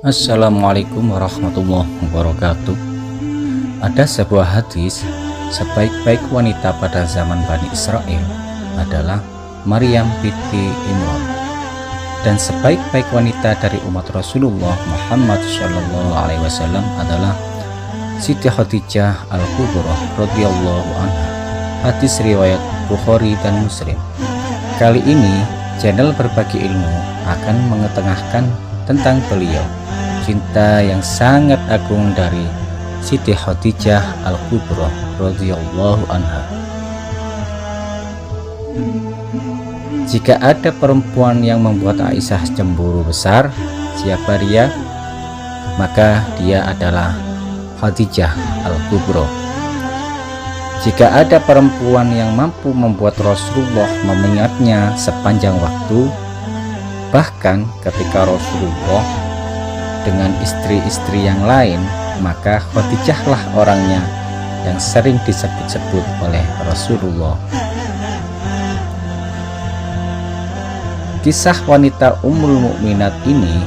Assalamualaikum warahmatullahi wabarakatuh. Ada sebuah hadis, sebaik-baik wanita pada zaman Bani Israel adalah Maryam binti Imran, dan sebaik-baik wanita dari umat Rasulullah Muhammad SAW adalah Siti Khadijah Al-Kubra radhiyallahu anha. Hadis riwayat Bukhari dan Muslim. Kali ini channel Berbagi Ilmu akan mengetengahkan tentang beliau, cinta yang sangat agung dari Siti Khadijah Al-Kubra radhiyallahu anha. Jika ada perempuan yang membuat Aisyah cemburu besar, siapa dia? Maka dia adalah Khadijah Al-Kubra. Jika ada perempuan yang mampu membuat Rasulullah mengingatnya sepanjang waktu, bahkan ketika Rasulullah dengan istri-istri yang lain, maka Khadijahlah orangnya yang sering disebut-sebut oleh Rasulullah. Kisah wanita Ummul Mukminat ini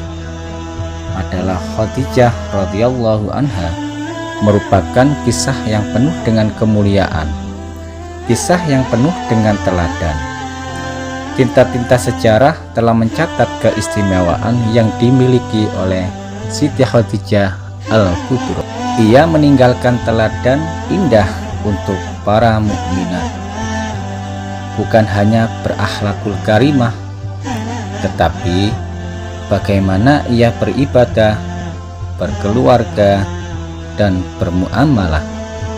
adalah Khadijah radhiyallahu anha, merupakan kisah yang penuh dengan kemuliaan, kisah yang penuh dengan teladan. Tinta-tinta sejarah telah mencatat keistimewaan yang dimiliki oleh Siti Khadijah Al-Kubra. Ia meninggalkan teladan indah untuk para mukminat. Bukan hanya berakhlakul karimah, tetapi bagaimana ia beribadah, berkeluarga, dan bermuamalah.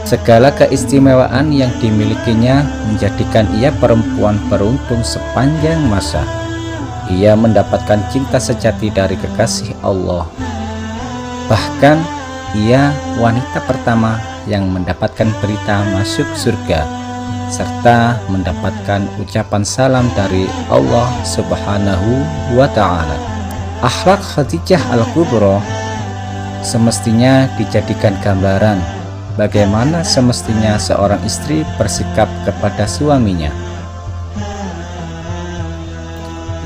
Segala keistimewaan yang dimilikinya menjadikan ia perempuan beruntung sepanjang masa. Ia mendapatkan cinta sejati dari kekasih Allah. Bahkan ia wanita pertama yang mendapatkan berita masuk surga, serta mendapatkan ucapan salam dari Allah Subhanahu wa Ta'ala. Akhlak Khadijah Al-Kubra semestinya dijadikan gambaran bagaimana semestinya seorang istri bersikap kepada suaminya,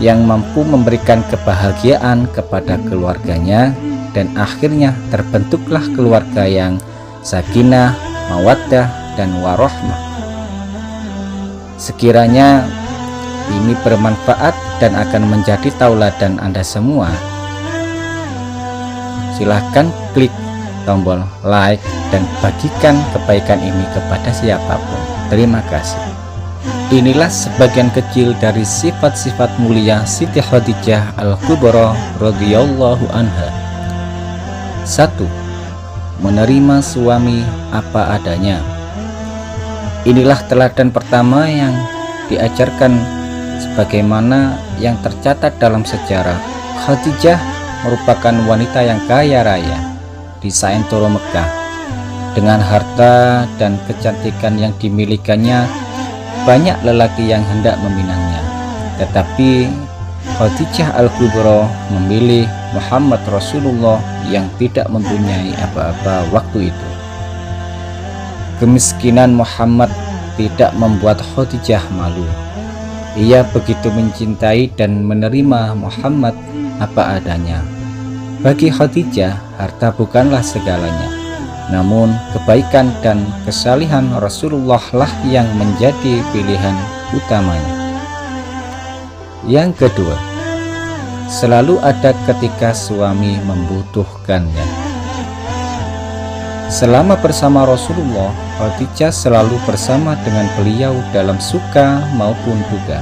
yang mampu memberikan kebahagiaan kepada keluarganya, dan akhirnya terbentuklah keluarga yang sakinah, mawaddah, dan warahmah. Sekiranya ini bermanfaat dan akan menjadi tauladan Anda semua, silahkan klik tombol like dan bagikan kebaikan ini kepada siapapun. Terima kasih. Inilah sebagian kecil dari sifat-sifat mulia Siti Khadijah Al-Kubra radhiyallahu anha. 1. Menerima suami apa adanya. Inilah teladan pertama yang diajarkan sebagaimana yang tercatat dalam sejarah. Khadijah merupakan wanita yang kaya raya di Saintoro Mekah. Dengan harta dan kecantikan yang dimilikannya, banyak lelaki yang hendak meminangnya. Tetapi Khadijah Al-Kubra memilih Muhammad Rasulullah yang tidak mempunyai apa-apa waktu itu. Kemiskinan Muhammad tidak membuat Khadijah malu. Ia begitu mencintai dan menerima Muhammad apa adanya. Bagi Khadijah, harta bukanlah segalanya, namun kebaikan dan kesalihan Rasulullah lah yang menjadi pilihan utamanya. Yang kedua, selalu ada ketika suami membutuhkannya. Selama bersama Rasulullah, Khadijah selalu bersama dengan beliau dalam suka maupun duka.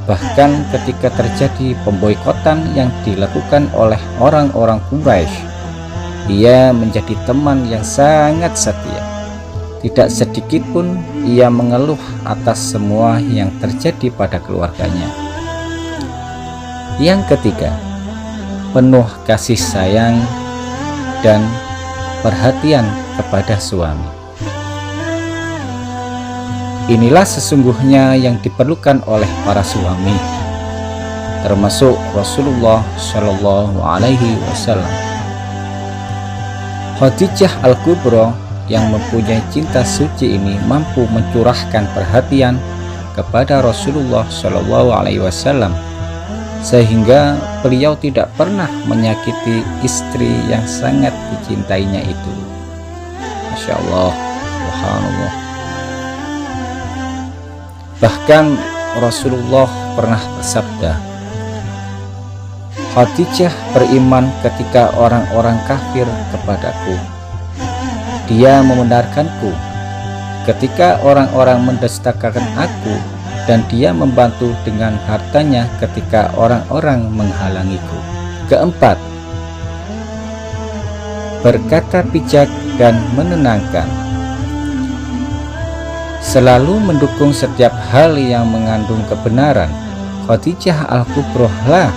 Bahkan ketika terjadi pemboikotan yang dilakukan oleh orang-orang Quraisy, ia menjadi teman yang sangat setia. Tidak sedikit pun ia mengeluh atas semua yang terjadi pada keluarganya. Yang ketiga, penuh kasih sayang dan perhatian kepada suami. Inilah sesungguhnya yang diperlukan oleh para suami, termasuk Rasulullah Shallallahu Alaihi Wasallam. Khadijah Al-Kubra yang mempunyai cinta suci ini mampu mencurahkan perhatian kepada Rasulullah Shallallahu Alaihi Wasallam sehingga beliau tidak pernah menyakiti istri yang sangat dicintainya itu. Masya Allah, subhanallah. Bahkan Rasulullah pernah bersabda, Khadijah beriman ketika orang-orang kafir kepadaku. Dia membenarkanku ketika orang-orang mendustakan aku, dan dia membantu dengan hartanya ketika orang-orang menghalangiku. Keempat, berkata bijak dan menenangkan. Selalu mendukung setiap hal yang mengandung kebenaran. Khadijah Al-Kubroh lah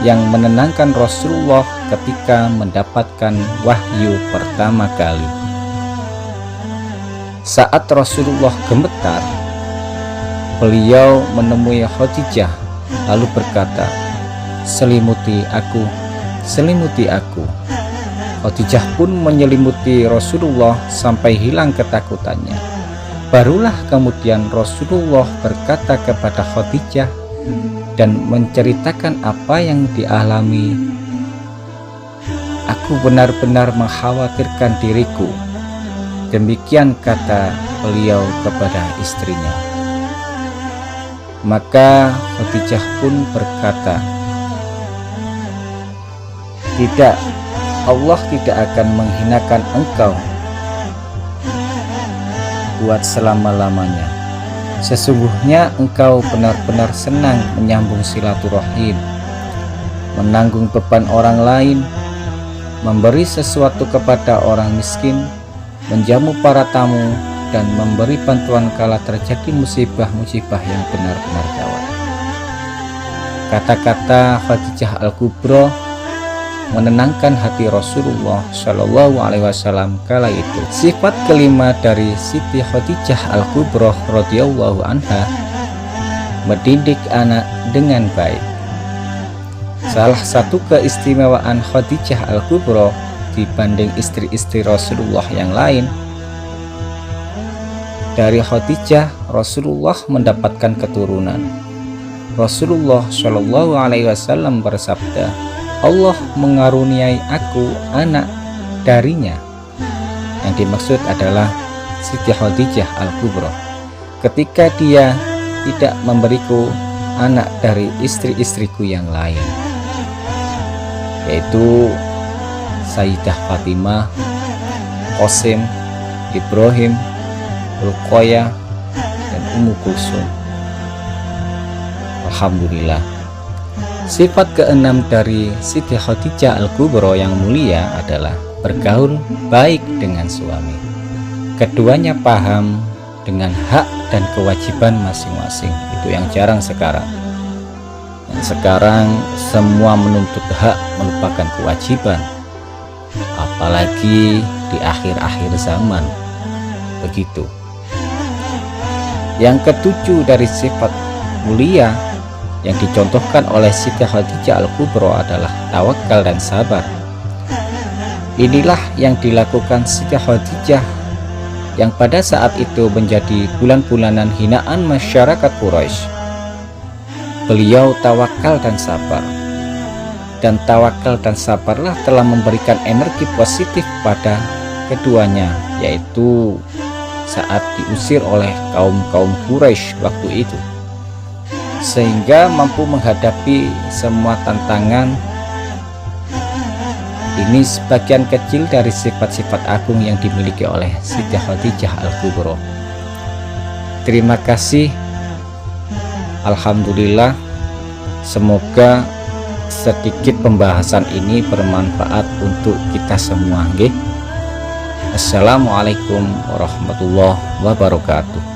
yang menenangkan Rasulullah ketika mendapatkan wahyu pertama kali. Saat Rasulullah gemetar, beliau menemui Khadijah lalu berkata, "Selimuti aku, selimuti aku." Khadijah pun menyelimuti Rasulullah sampai hilang ketakutannya. Barulah kemudian Rasulullah berkata kepada Khadijah dan menceritakan apa yang dialami. "Aku benar-benar mengkhawatirkan diriku." Demikian kata beliau kepada istrinya. Maka Khadijah pun berkata, "Tidak, Allah tidak akan menghinakan engkau buat selama-lamanya. Sesungguhnya engkau benar-benar senang menyambung silaturahim, menanggung beban orang lain, memberi sesuatu kepada orang miskin, menjamu para tamu, dan memberi bantuan kala terjadi musibah-musibah yang benar-benar gawat." Kata-kata Khadijah Al-Kubroh menenangkan hati Rasulullah Shallallahu Alaihi Wasallam kala itu. Sifat kelima dari Siti Khadijah Al-Kubroh radhiyallahu anha, mendidik anak dengan baik. Salah satu keistimewaan Khadijah Al-Kubroh dibanding istri-istri Rasulullah yang lain, dari Khadijah Rasulullah mendapatkan keturunan. Rasulullah Shallallahu Alaihi Wasallam bersabda, "Allah mengaruniai aku anak darinya." Yang dimaksud adalah Siti Khadijah Al-Kubroh, ketika dia tidak memberiku anak dari istri-istriku yang lain, yaitu Sayyidah Fatimah, Qasim, Ibrahim, Ruqayyah, dan Ummu Kulsum. Alhamdulillah. Sifat keenam dari Siti Khadijah Al-Kubroh yang mulia adalah bergaul baik dengan suami. Keduanya paham dengan hak dan kewajiban masing-masing. Itu yang jarang sekarang. Yang sekarang semua menuntut hak melupakan kewajiban, apalagi di akhir-akhir zaman. Begitu. Yang ketujuh dari sifat mulia yang dicontohkan oleh Siti Khadijah Al-Kubroh adalah tawakal dan sabar. Inilah yang dilakukan Siti Khadijah yang pada saat itu menjadi bulan-bulanan hinaan masyarakat Quraisy. Beliau tawakal dan sabar, dan tawakal dan sabarlah telah memberikan energi positif pada keduanya, yaitu saat diusir oleh kaum Quraisy waktu itu, sehingga mampu menghadapi semua tantangan. Ini sebagian kecil dari sifat-sifat agung yang dimiliki oleh Siti Khadijah Al-Kubroh. Terima kasih. Alhamdulillah, semoga sedikit pembahasan ini bermanfaat untuk kita semua. Assalamualaikum warahmatullahi wabarakatuh.